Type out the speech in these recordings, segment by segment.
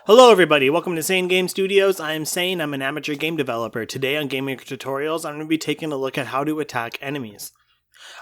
Hello everybody, welcome to Sane Game Studios. I am Sane, I'm an amateur game developer. Today on Gamemaker Tutorials, I'm going to be taking a look at how to attack enemies.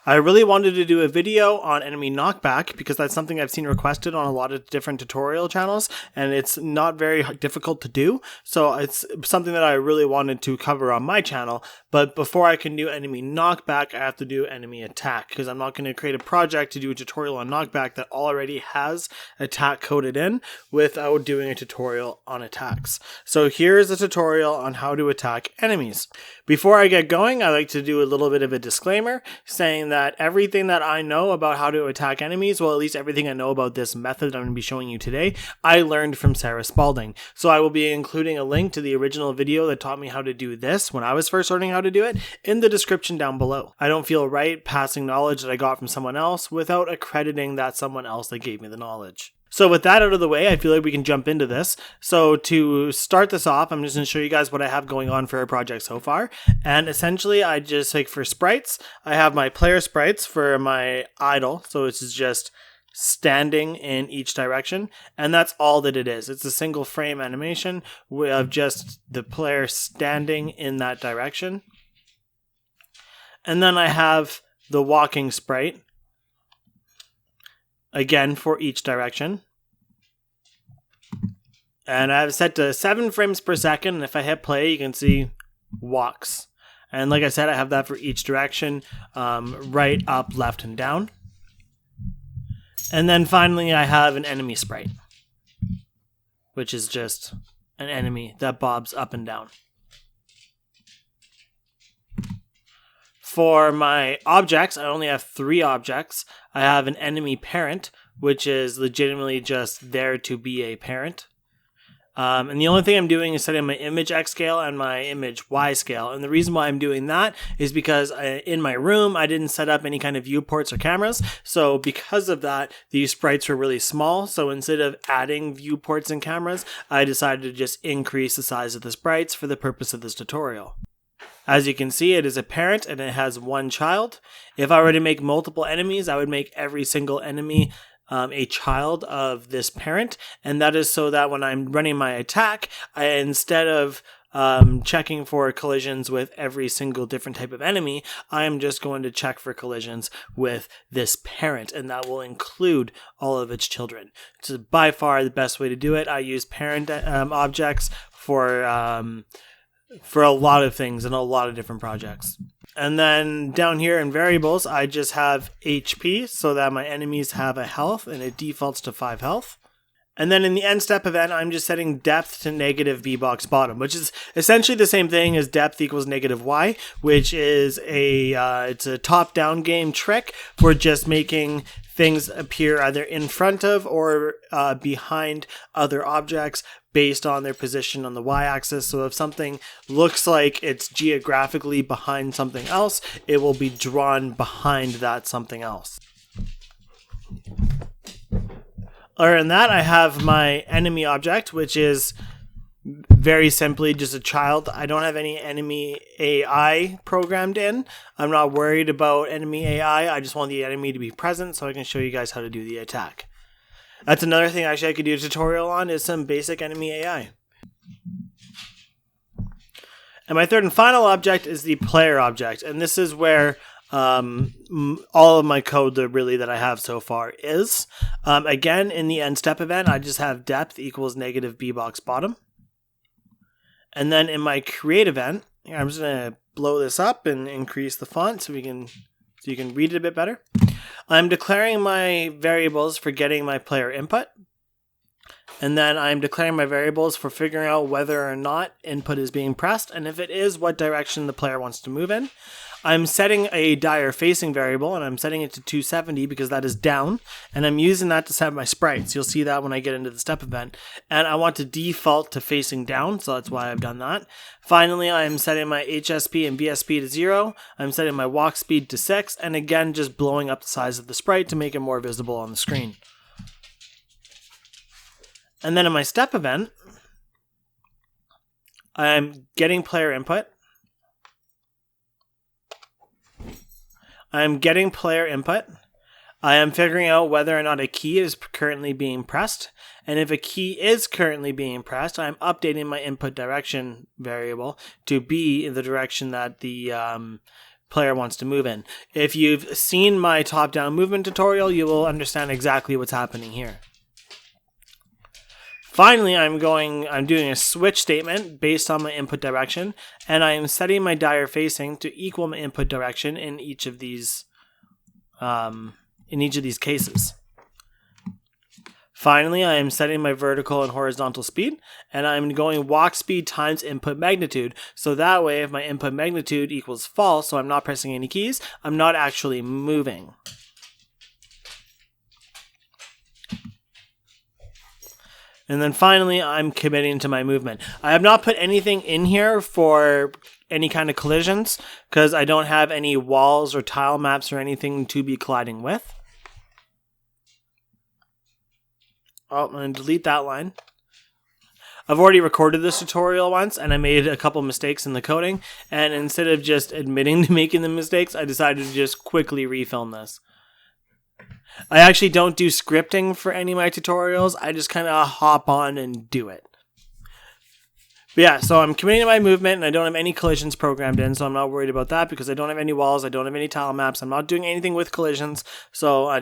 I really wanted to do a video on enemy knockback because that's something I've seen requested on a lot of different tutorial channels and it's not very difficult to do. So it's something that I really wanted to cover on my channel. But before I can do enemy knockback, I have to do enemy attack because I'm not going to create a project to do a tutorial on knockback that already has attack coded in without doing a tutorial on attacks. So here's a tutorial on how to attack enemies. Before I get going, I like to do a little bit of a disclaimer saying that everything that I know about how to attack enemies, well, at least everything I know about this method I'm going to be showing you today, I learned from Sara Spalding. So I will be including a link to the original video that taught me how to do this when I was first learning how to do it in the description down below. I don't feel right passing knowledge that I got from someone else without accrediting that someone else that gave me the knowledge. So with that out of the way, I feel like we can jump into this. So to start this off, I'm just going to show you guys what I have going on for our project so far. And essentially, I just like for sprites, I have my player sprites for my idle. So it's just standing in each direction. And that's all that it is. It's a single frame animation of just the player standing in that direction. And then I have the walking sprite. Again, for each direction. And I have it set to 7 frames per second. And if I hit play, you can see walks. And like I said, I have that for each direction. Right, up, left, and down. And then finally, I have an enemy sprite. Which is just an enemy that bobs up and down. For my objects, I only have 3 objects. I have an enemy parent, which is legitimately just there to be a parent. And the only thing I'm doing is setting my image X scale and my image Y scale. And the reason why I'm doing that is because in my room, I didn't set up any kind of viewports or cameras. So because of that, these sprites were really small. So instead of adding viewports and cameras, I decided to just increase the size of the sprites for the purpose of this tutorial. As you can see, it is a parent and it has 1 child. If I were to make multiple enemies, I would make every single enemy a child of this parent. And that is so that when I'm running my attack, instead of checking for collisions with every single different type of enemy, I am just going to check for collisions with this parent, and that will include all of its children. It's by far the best way to do it. I use parent objects for a lot of things and a lot of different projects. And then down here in variables, I just have HP so that my enemies have a health and it defaults to 5 health. And then in the end step event, I'm just setting depth to negative B-box bottom, which is essentially the same thing as depth equals negative Y, which is it's a top-down game trick for just making things appear either in front of or behind other objects based on their position on the y-axis. So if something looks like it's geographically behind something else, it will be drawn behind that something else. Other than that, I have my enemy object, which is very simply just a child. I don't have any enemy AI programmed in. I'm not worried about enemy AI. I just want the enemy to be present so I can show you guys how to do the attack. That's another thing actually I could do a tutorial on, is some basic enemy AI. And my third and final object is the player object. And this is where all of my code that I have so far is. Again, in the end step event, I just have depth equals negative B-box bottom. And then in my create event, I'm just going to blow this up and increase the font so you can read it a bit better. I'm declaring my variables for getting my player input. And then I'm declaring my variables for figuring out whether or not input is being pressed, and if it is, what direction the player wants to move in. I'm setting a dire facing variable, and I'm setting it to 270 because that is down, and I'm using that to set my sprites. You'll see that when I get into the step event. And I want to default to facing down, so that's why I've done that. Finally, I'm setting my HSP and VSP to 0. I'm setting my walk speed to 6, and again, just blowing up the size of the sprite to make it more visible on the screen. And then in my step event, I'm getting player input. I'm getting player input. I am figuring out whether or not a key is currently being pressed. And if a key is currently being pressed, I'm updating my input direction variable to be in the direction that the player wants to move in. If you've seen my top-down movement tutorial, you will understand exactly what's happening here. Finally, I'm doing a switch statement based on my input direction, and I am setting my dire facing to equal my input direction in each of these cases. Finally, I am setting my vertical and horizontal speed, and I'm going walk speed times input magnitude. So that way, if my input magnitude equals false, so I'm not pressing any keys, I'm not actually moving. And then finally, I'm committing to my movement. I have not put anything in here for any kind of collisions because I don't have any walls or tile maps or anything to be colliding with. Oh, I'm going to delete that line. I've already recorded this tutorial once and I made a couple mistakes in the coding. And instead of just admitting to making the mistakes, I decided to just quickly refilm this. I actually don't do scripting for any of my tutorials. I just kind of hop on and do it. But yeah, so I'm committing to my movement and I don't have any collisions programmed in, so I'm not worried about that because I don't have any walls, I don't have any tile maps, I'm not doing anything with collisions, so I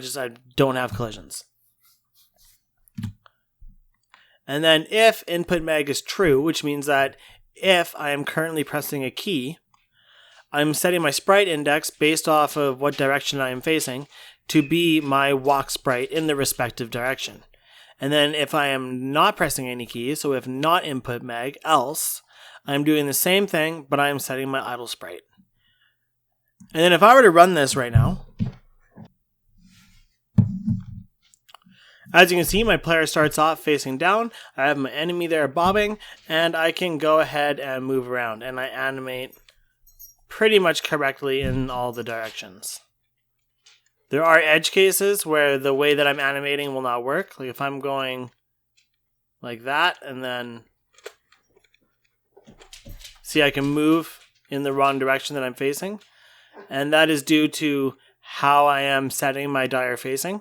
don't have collisions. And then if input mag is true, which means that if I am currently pressing a key, I'm setting my sprite index based off of what direction I am facing to be my walk sprite in the respective direction. And then if I am not pressing any keys, so if not input mag, else, I'm doing the same thing, but I'm setting my idle sprite. And then if I were to run this right now, as you can see, my player starts off facing down, I have my enemy there bobbing, and I can go ahead and move around, and I animate pretty much correctly in all the directions. There are edge cases where the way that I'm animating will not work. Like if I'm going like that and then see I can move in the wrong direction that I'm facing. And that is due to how I am setting my dire facing.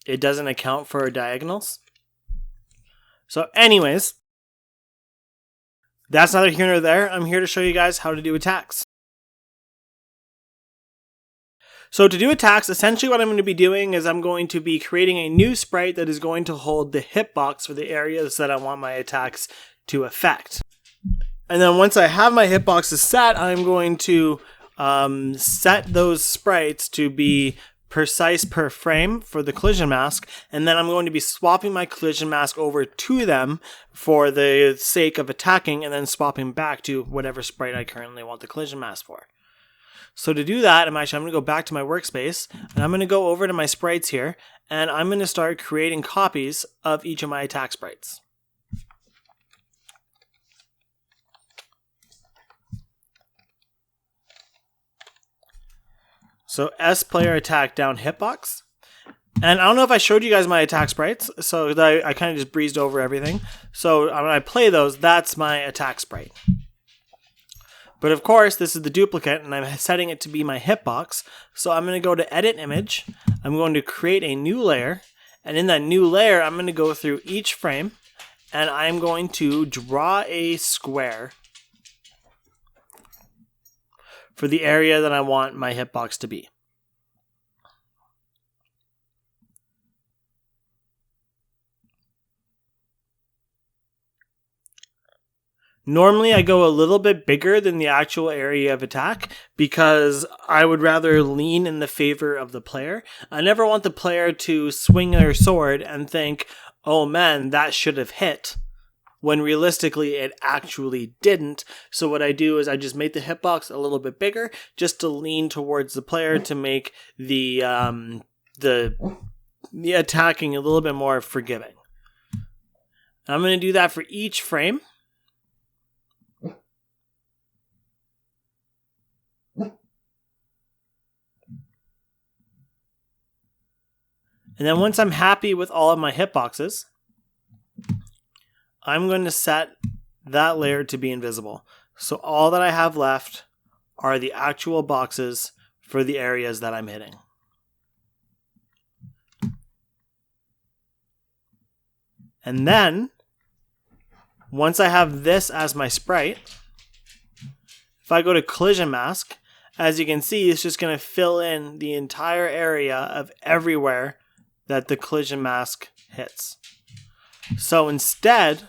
It doesn't account for diagonals. So anyways, that's neither here nor there. I'm here to show you guys how to do attacks. So to do attacks, essentially what I'm going to be doing is I'm going to be creating a new sprite that is going to hold the hitbox for the areas that I want my attacks to affect. And then once I have my hitboxes set, I'm going to set those sprites to be precise per frame for the collision mask, and then I'm going to be swapping my collision mask over to them for the sake of attacking, and then swapping back to whatever sprite I currently want the collision mask for. So to do that, I'm going to go back to my workspace, and I'm going to go over to my sprites here, and I'm going to start creating copies of each of my attack sprites. So S player attack down hitbox. And I don't know if I showed you guys my attack sprites, so I kind of just breezed over everything. So when I play those, that's my attack sprite. But of course, this is the duplicate, and I'm setting it to be my hitbox. So I'm going to go to Edit Image. I'm going to create a new layer. And in that new layer, I'm going to go through each frame, and I'm going to draw a square for the area that I want my hitbox to be. Normally, I go a little bit bigger than the actual area of attack because I would rather lean in the favor of the player. I never want the player to swing their sword and think, oh man, that should have hit, when realistically it actually didn't. So what I do is I just make the hitbox a little bit bigger just to lean towards the player to make the attacking a little bit more forgiving. I'm going to do that for each frame. And then once I'm happy with all of my hitboxes, I'm going to set that layer to be invisible. So all that I have left are the actual boxes for the areas that I'm hitting. And then, once I have this as my sprite, if I go to collision mask, as you can see, it's just going to fill in the entire area of everywhere that the collision mask hits. So instead,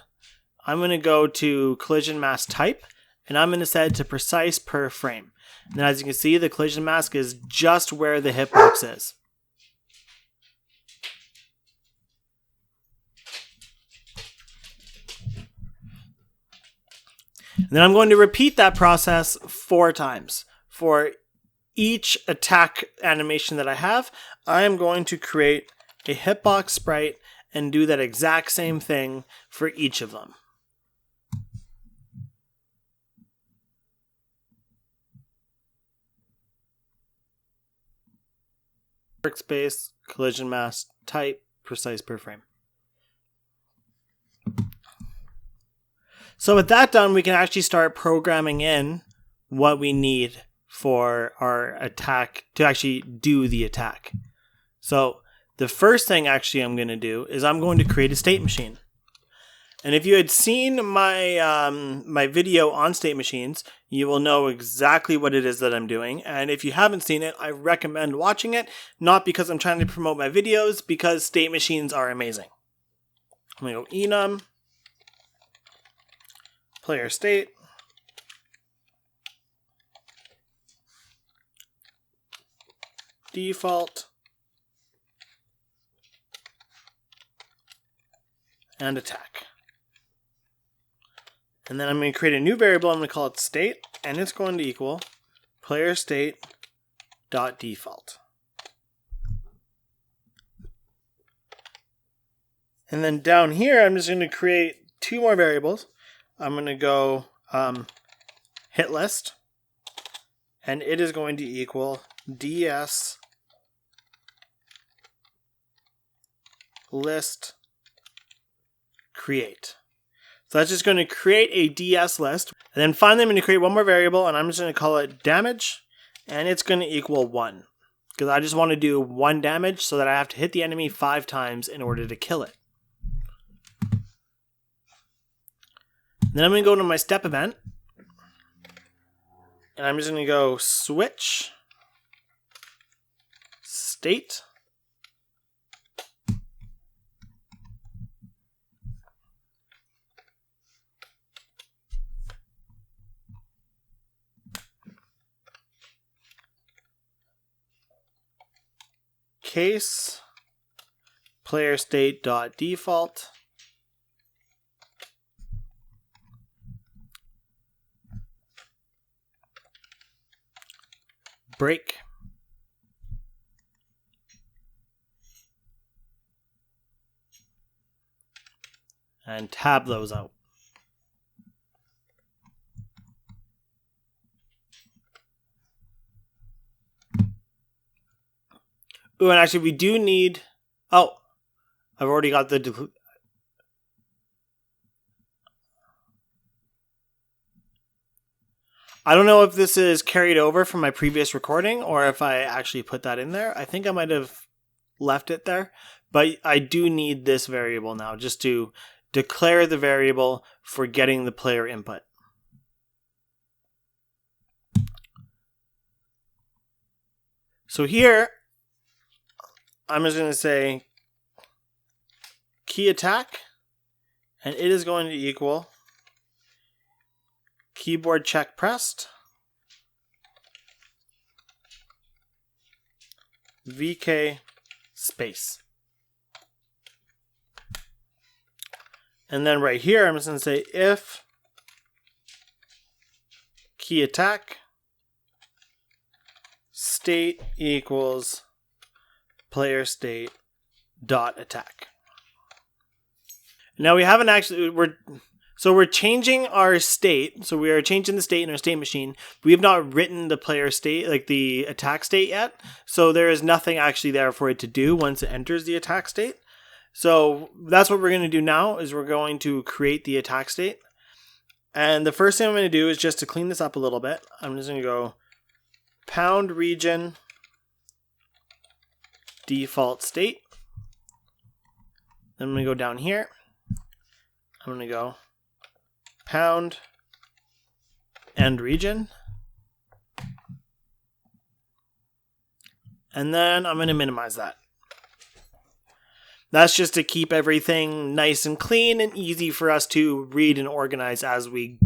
I'm going to go to collision mask type, and I'm going to set it to precise per frame. And as you can see, the collision mask is just where the hitbox is. And then I'm going to repeat that process 4 times. For each attack animation that I have, I am going to create a hitbox sprite and do that exact same thing for each of them. Workspace, collision mask, type, precise per frame. So with that done, we can actually start programming in what we need for our attack to actually do the attack. So the first thing actually I'm going to do is I'm going to create a state machine. And if you had seen my my video on state machines, you will know exactly what it is that I'm doing. And if you haven't seen it, I recommend watching it, not because I'm trying to promote my videos, because state machines are amazing. I'm going to go enum, player state, default, and attack. And then I'm going to create a new variable. I'm going to call it state, and it's going to equal player state dot default. And then down here, I'm just going to create 2 more variables. I'm going to go hit list, and it is going to equal ds list create. So that's just going to create a DS list. And then finally, I'm going to create one more variable, and I'm just going to call it damage, and it's going to equal 1. Because I just want to do 1 damage so that I have to hit the enemy 5 times in order to kill it. Then I'm going to go to my step event, and I'm just going to go switch state case player state dot default break and tab those out. Ooh, and actually we do need, oh, I've already got the I don't know if this is carried over from my previous recording or if I actually put that in there. I think I might have left it there, but I do need this variable now just to declare the variable for getting the player input. So here, I'm just going to say key attack, and it is going to equal keyboard check pressed VK space. And then right here, I'm just going to say if key attack state equals player state dot attack. Now we haven't actually, we're changing our state. So we are changing the state in our state machine. We have not written the player state, like the attack state yet. So there is nothing actually there for it to do once it enters the attack state. So that's what we're going to do now is we're going to create the attack state. And the first thing I'm going to do is just to clean this up a little bit. I'm just going to go pound region default state. Then I'm going to go down here. I'm going to go pound end region. And then I'm going to minimize that. That's just to keep everything nice and clean and easy for us to read and organize as we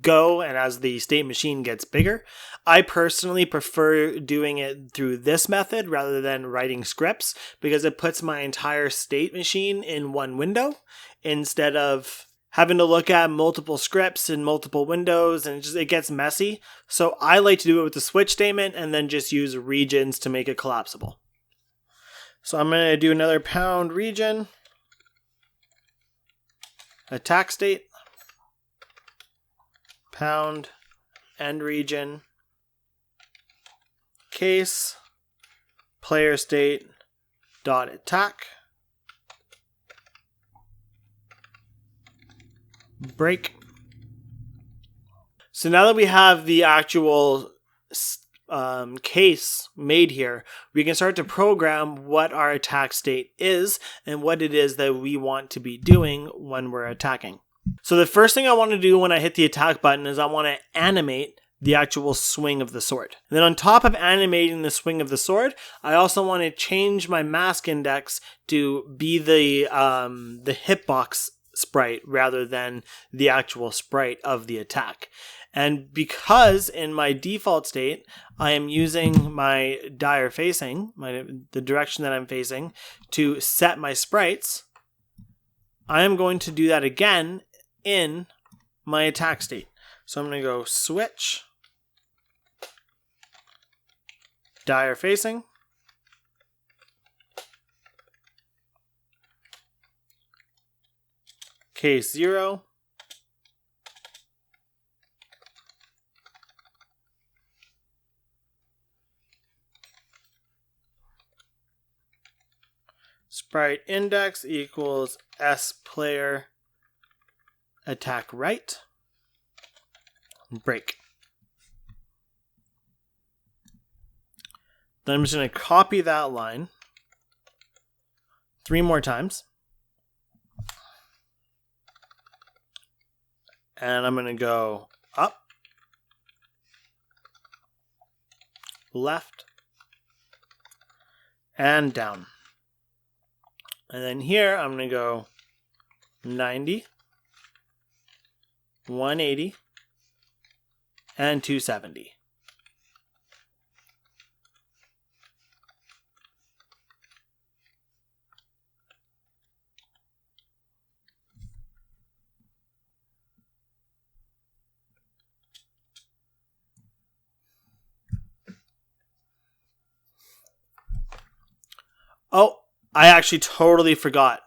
go and as the state machine gets bigger. I personally prefer doing it through this method rather than writing scripts because it puts my entire state machine in one window instead of having to look at multiple scripts and multiple windows, and it gets messy. So I like to do it with the switch statement and then just use regions to make it collapsible. So I'm going to do another pound region, attack state, pound end region, case, player state, dot attack, break. So now that we have the actual case made here, we can start to program what our attack state is and what it is that we want to be doing when we're attacking. So the first thing I want to do when I hit the attack button is I want to animate the actual swing of the sword. And then on top of animating the swing of the sword, I also want to change my mask index to be the hitbox sprite rather than the actual sprite of the attack. And because in my default state, I am using my dire facing, the direction that I'm facing, to set my sprites, I am going to do that again in my attack state. So I'm going to go switch, dire facing, case 0, sprite index equals S player attack right, break. Then I'm just going to copy that line 3 more times. And I'm going to go up, left, and down. And then here I'm going to go 90, 180, and 270. Oh, I actually totally forgot.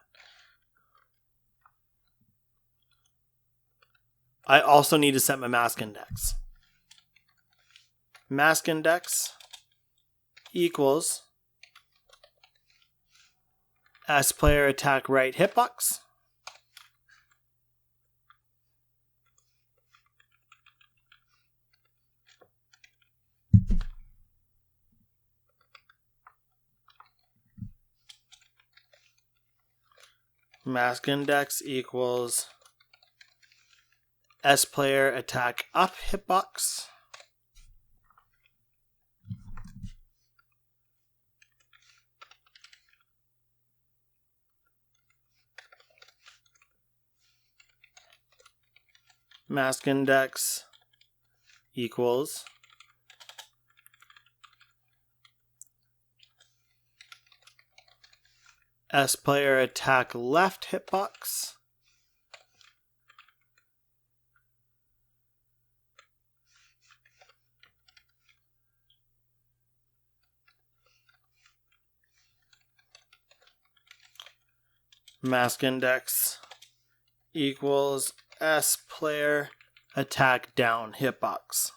I also need to set my mask index. Mask index equals S player attack right hitbox. Mask index equals S player attack up hitbox. Mask index equals S player attack left hitbox. Mask index equals S player attack down hitbox.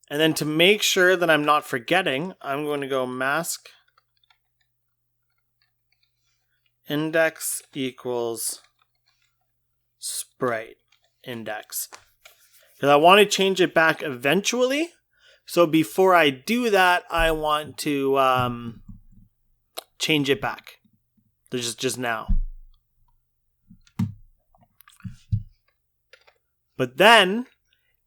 And then to make sure that I'm not forgetting, I'm going to go mask index equals sprite index. Because I want to change it back eventually. So before I do that, I want to change it back. Just now. But then,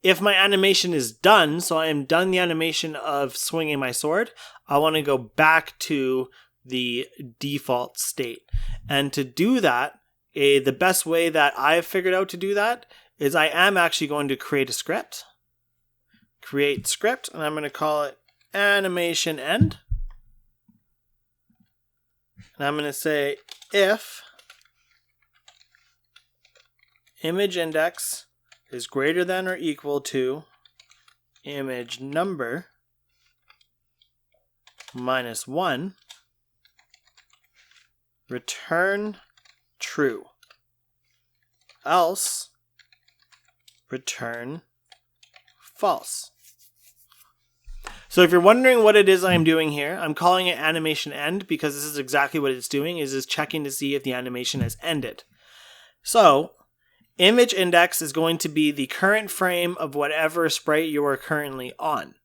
if my animation is done, so I am done the animation of swinging my sword, I want to go back to the default state. And to do that, the best way that I've figured out to do that is I am actually going to create a script. Create script, and I'm going to call it animation end. And I'm going to say if image index is greater than or equal to image number minus 1, return true. Else, return false. So if you're wondering what it is I'm doing here, I'm calling it animation end because this is exactly what it's doing, is it's checking to see if the animation has ended. So image index is going to be the current frame of whatever sprite you are currently on.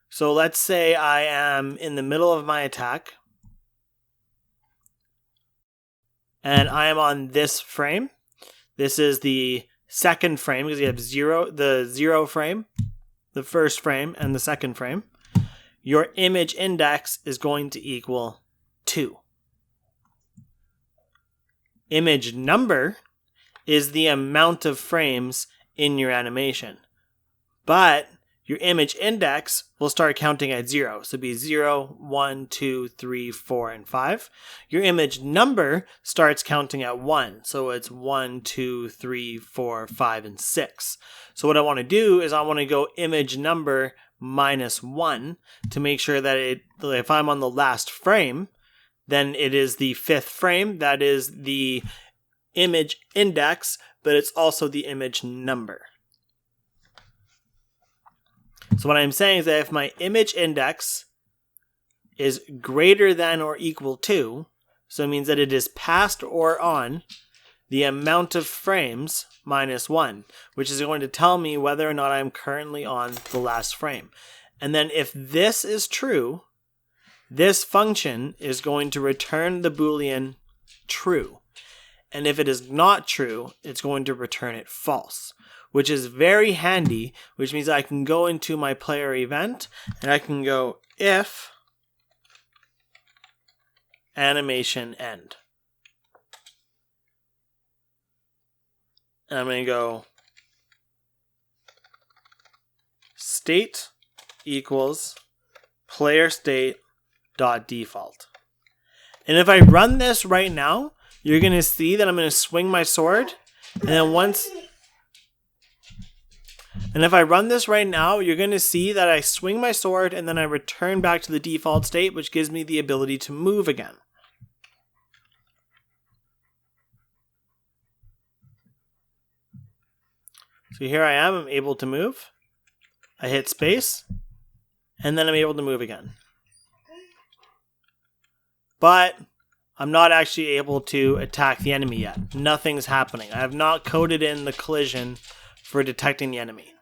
So let's say I am in the middle of my attack and I am on this frame. This is the second frame because you have the 0 frame, the first frame, and the second frame. Your image index is going to equal 2. Image number is the amount of frames in your animation. But your image index will start counting at 0. So it'd be 0, 1, 2, 3, 4, and 5. Your image number starts counting at 1. So it's 1, 2, 3, 4, 5, and 6. So what I want to do is I want to go image number minus 1 to make sure that if I'm on the last frame, then it is the 5th frame. That is the image index, but it's also the image number. So what I'm saying is that if my image index is greater than or equal to, so it means that it is past or on the amount of frames minus 1, which is going to tell me whether or not I'm currently on the last frame. And then if this is true, this function is going to return the Boolean true. And if it is not true, it's going to return it false, which is very handy, which means I can go into my player event and I can go if animation end. And I'm going to go state equals player state dot default. And if I run this right now, you're going to see that I'm going to swing my sword, and then and if I run this right now, you're going to see that I swing my sword and then I return back to the default state, which gives me the ability to move again. So here I am, I'm able to move. I hit space, and then I'm able to move again. But I'm not actually able to attack the enemy yet. Nothing's happening. I have not coded in the collision for detecting the enemy.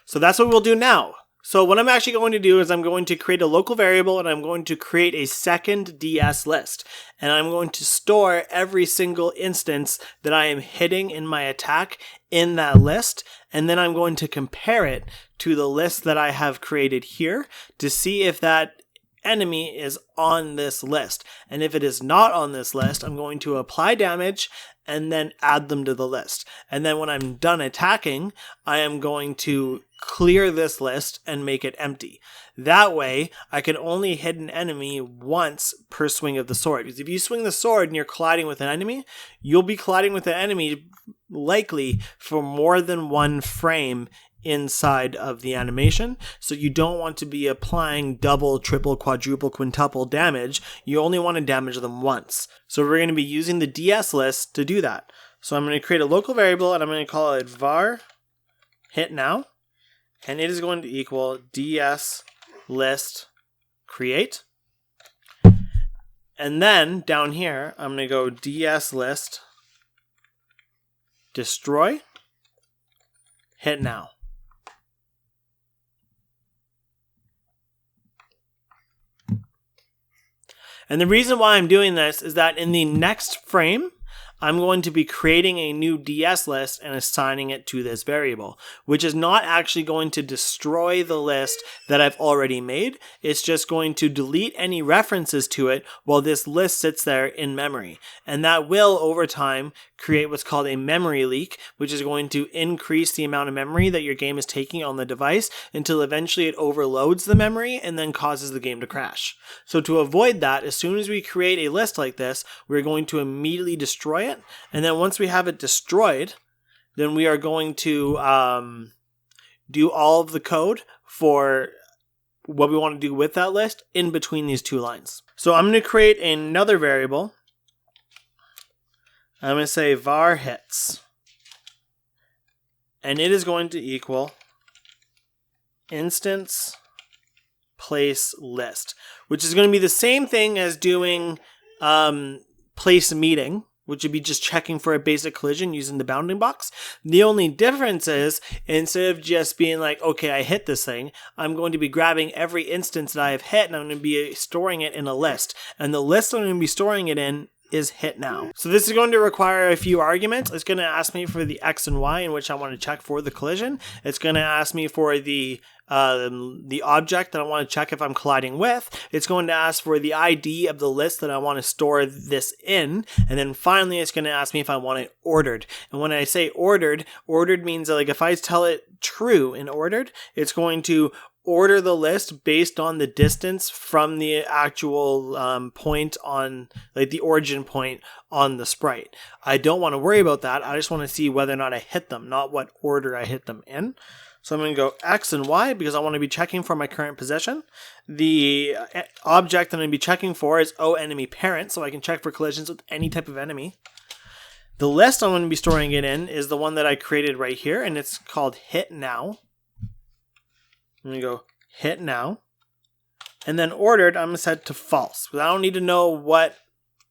So that's what we'll do now. So what I'm actually going to do is I'm going to create a local variable and I'm going to create a second DS list. And I'm going to store every single instance that I am hitting in my attack in that list. And then I'm going to compare it to the list that I have created here to see if that enemy is on this list. And if it is not on this list, I'm going to apply damage and then add them to the list. And then when I'm done attacking, I am going to clear this list and make it empty. That way, I can only hit an enemy once per swing of the sword. Because if you swing the sword and you're colliding with an enemy, you'll be colliding with an enemy likely for more than one frame inside of the animation. So you don't want to be applying double, triple, quadruple, quintuple damage. You only want to damage them once. So we're going to be using the DS list to do that. So I'm going to create a local variable and I'm going to call it var hit now. And it is going to equal DS list create. And then down here, I'm going to go DS list destroy hit now. And the reason why I'm doing this is that in the next frame, I'm going to be creating a new DS list and assigning it to this variable, which is not actually going to destroy the list that I've already made. It's just going to delete any references to it while this list sits there in memory. And that will, over time, create what's called a memory leak, which is going to increase the amount of memory that your game is taking on the device until eventually it overloads the memory and then causes the game to crash. So to avoid that, as soon as we create a list like this, we're going to immediately destroy it. And then once we have it destroyed, then we are going to do all of the code for what we want to do with that list in between these two lines. So I'm going to create another variable. I'm going to say var hits. And it is going to equal instance place list, which is going to be the same thing as doing place meeting, which would be just checking for a basic collision using the bounding box. The only difference is, instead of just being like, okay, I hit this thing, I'm going to be grabbing every instance that I have hit and I'm going to be storing it in a list. And the list I'm going to be storing it in is hit now. So this is going to require a few arguments. It's going to ask me for the X and Y in which I want to check for the collision. It's going to ask me for the object that I want to check if I'm colliding with. It's going to ask for the ID of the list that I want to store this in. And then finally, it's going to ask me if I want it ordered. And when I say ordered means that, like, if I tell it true in ordered, it's going to order the list based on the distance from the actual point on, like, the origin point on the sprite. I don't want to worry about that. I just want to see whether or not I hit them, not what order I hit them in. So I'm going to go X and Y because I want to be checking for my current position. The object that I'm going to be checking for is enemy parent, so I can check for collisions with any type of enemy. The list I'm going to be storing it in is the one that I created right here, and it's called hit now. I'm going to go hit now. And then ordered, I'm going to set to false. Because I don't need to know what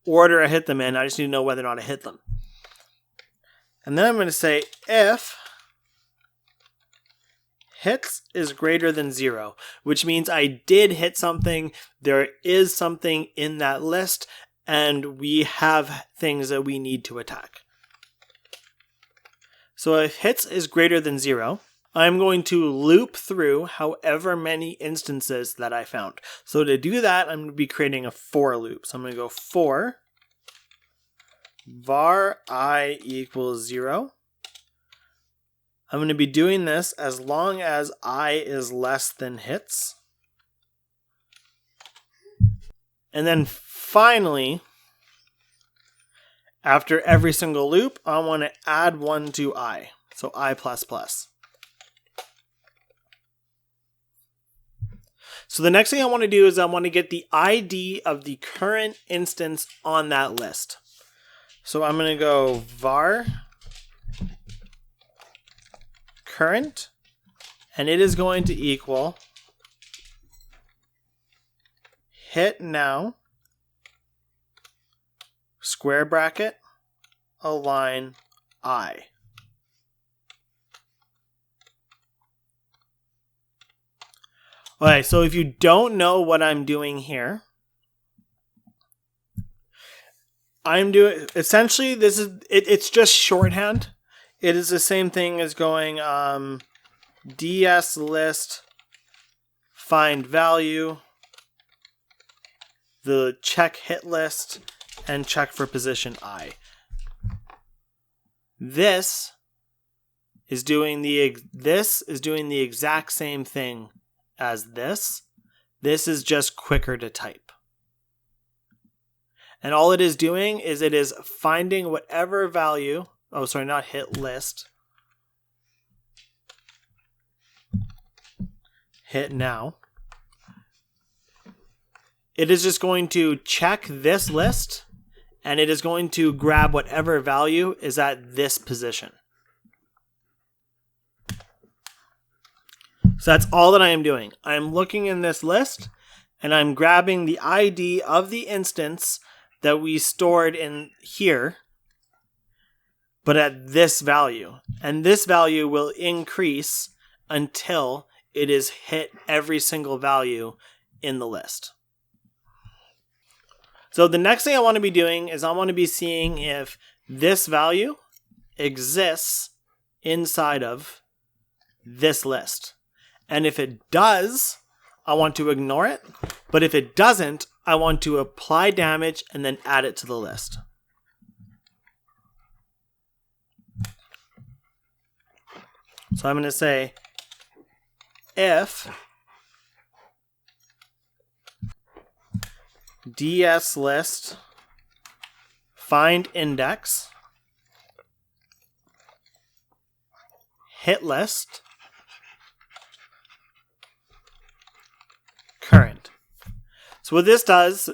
order I hit them in. I just need to know whether or not I hit them. And then I'm going to say if hits is greater than 0, which means I did hit something. There is something in that list, and we have things that we need to attack. So if hits is greater than 0, I'm going to loop through however many instances that I found. So to do that, I'm going to be creating a for loop. So I'm going to go for var I equals 0. I'm going to be doing this as long as I is less than hits. And then finally, after every single loop, I want to add 1 to I. So I++. So the next thing I want to do is I want to get the ID of the current instance on that list. So I'm going to go var current, and it is going to equal hit now, square bracket, align I. Okay, so if you don't know what I'm doing here, I'm doing, essentially, this is, it's just shorthand. It is the same thing as going ds list, find value, the check hit list, and check for position I. This is doing the exact same thing as this. This is just quicker to type. And all it is doing is it is finding whatever value, not hit list, hit now. It is just going to check this list, and it is going to grab whatever value is at this position. So that's all that I am doing. I am looking in this list, and I'm grabbing the ID of the instance that we stored in here, but at this value. And this value will increase until it is hit every single value in the list. So the next thing I want to be doing is I want to be seeing if this value exists inside of this list. And if it does, I want to ignore it. But if it doesn't, I want to apply damage and then add it to the list. So I'm going to say if DS list find index hit list current. So what this does,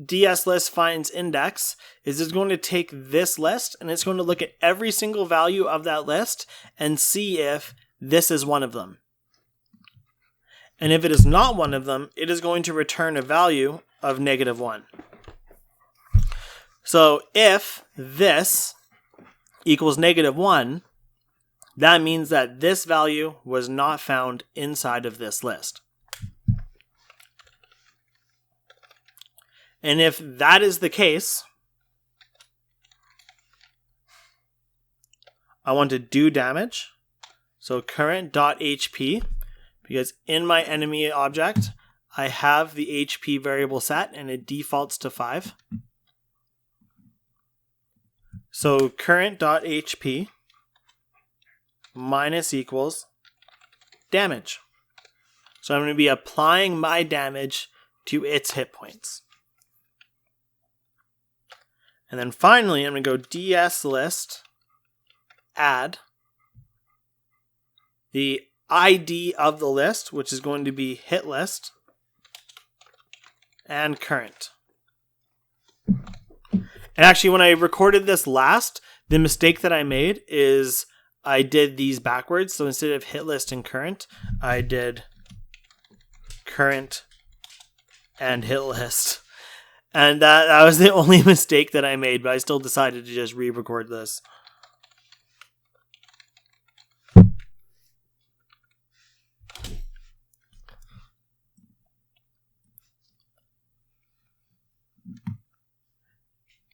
DS list finds index, is it's going to take this list and it's going to look at every single value of that list and see if this is one of them. And if it is not one of them, it is going to return a value of -1. So if this equals -1, that means that this value was not found inside of this list. And if that is the case, I want to do damage. So current.hp, because in my enemy object, I have the HP variable set and it defaults to 5. So current.hp minus equals damage. So I'm going to be applying my damage to its hit points. And then finally, I'm going to go DS list add the ID of the list, which is going to be hit list, and current. And actually, when I recorded this last, the mistake that I made is I did these backwards. So instead of hit list and current, I did current and hit list. And that was the only mistake that I made, but I still decided to just re-record this.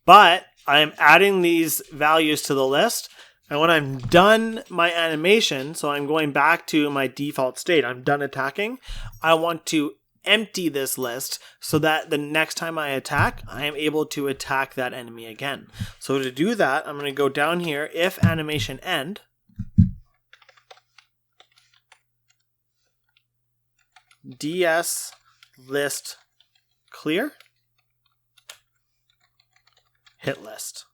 But I am adding these values to the list. And when I'm done my animation, so I'm going back to my default state, I'm done attacking, I want to empty this list so that the next time I attack, I am able to attack that enemy again. So to do that, I'm going to go down here, if animation end, DS list clear, hit list.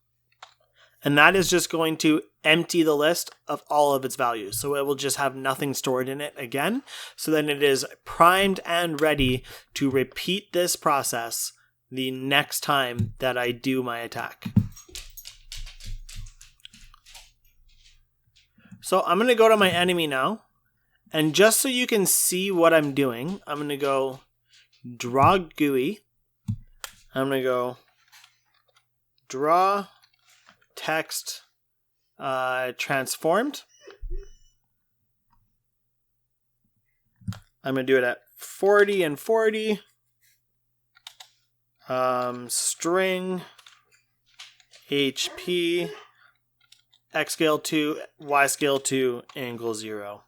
And that is just going to empty the list of all of its values. So it will just have nothing stored in it again. So then it is primed and ready to repeat this process the next time that I do my attack. So I'm going to go to my enemy now. And just so you can see what I'm doing, I'm going to go draw GUI. I'm going to go draw text transformed. I'm going to do it at 40 and 40. String HP X scale 2, Y scale 2, angle 0.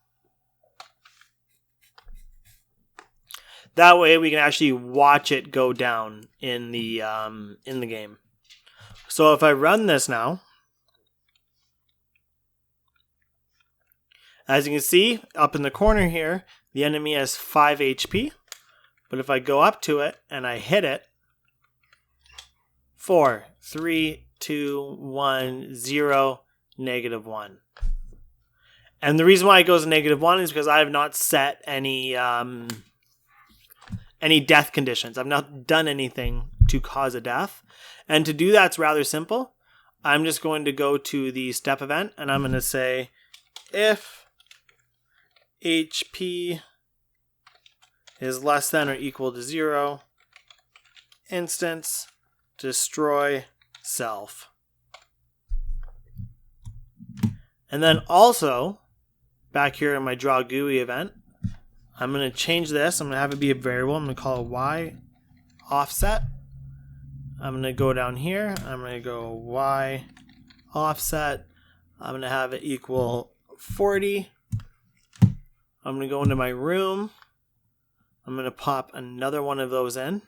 That way we can actually watch it go down in the game. So if I run this now, as you can see up in the corner here, the enemy has 5 HP. But if I go up to it and I hit it, 4, 3, 2, 1, 0, -1. And the reason why it goes -1 is because I have not set any death conditions. I've not done anything to cause a death. And to do that's rather simple. I'm just going to go to the step event and I'm going to say if HP is less than or equal to 0, instance destroy self. And then also back here in my draw GUI event, I'm going to change this. I'm going to have it be a variable. I'm going to call it Y offset. I'm going to go down here. I'm going to go Y offset. I'm going to have it equal 40. I'm going to go into my room. I'm going to pop another one of those in.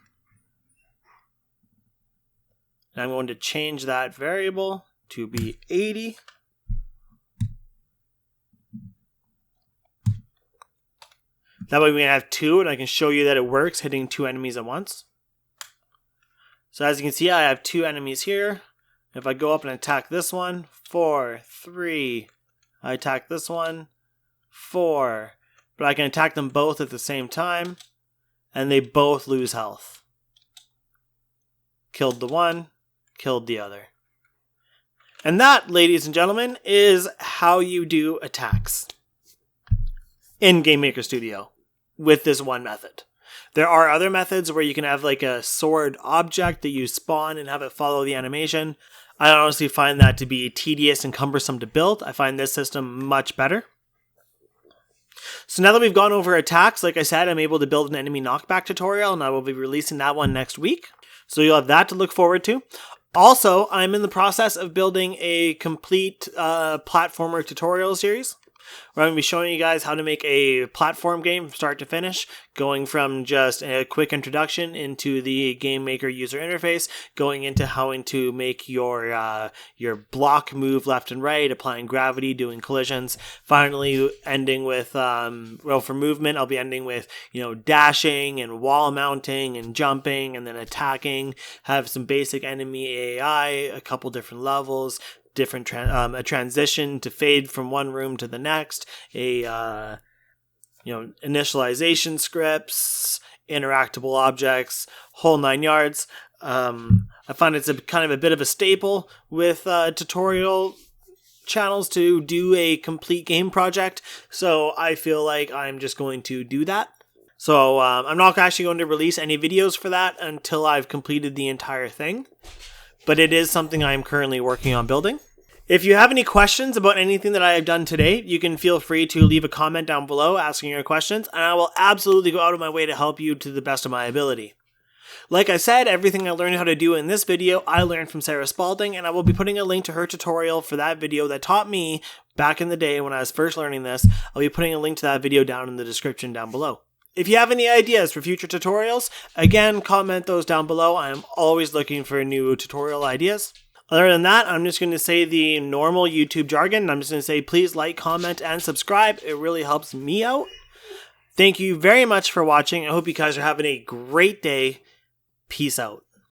And I'm going to change that variable to be 80. That way we can have 2, and I can show you that it works hitting 2 enemies at once. So as you can see, I have 2 enemies here. If I go up and attack this one, 4, 3. I attack this one, 4. But I can attack them both at the same time, and they both lose health. Killed the one, killed the other. And that, ladies and gentlemen, is how you do attacks in Gamemaker Studio with this one method. There are other methods where you can have like a sword object that you spawn and have it follow the animation. I honestly find that to be tedious and cumbersome to build. I find this system much better. So now that we've gone over attacks, like I said, I'm able to build an enemy knockback tutorial, and I will be releasing that one next week. So you'll have that to look forward to. Also, I'm in the process of building a complete platformer tutorial series, where I'm going to be showing you guys how to make a platform game from start to finish, going from just a quick introduction into the Gamemaker user interface, going into how to make your block move left and right, applying gravity, doing collisions, finally ending with, for movement, I'll be ending with, dashing and wall mounting and jumping and then attacking, have some basic enemy AI, a couple different levels, different a transition to fade from one room to the next, initialization scripts, interactable objects, whole 9 yards. I find it's kind of a bit of a staple with tutorial channels to do a complete game project, so I feel like I'm just going to do that. So I'm not actually going to release any videos for that until I've completed the entire thing, but it is something I'm currently working on building. If you have any questions about anything that I have done today, you can feel free to leave a comment down below asking your questions, and I will absolutely go out of my way to help you to the best of my ability. Like I said, everything I learned how to do in this video, I learned from Sara Spalding, and I will be putting a link to her tutorial for that video that taught me back in the day when I was first learning this. I'll be putting a link to that video down in the description down below. If you have any ideas for future tutorials, again, comment those down below. I am always looking for new tutorial ideas. Other than that, I'm just going to say the normal YouTube jargon. I'm just going to say please like, comment, and subscribe. It really helps me out. Thank you very much for watching. I hope you guys are having a great day. Peace out.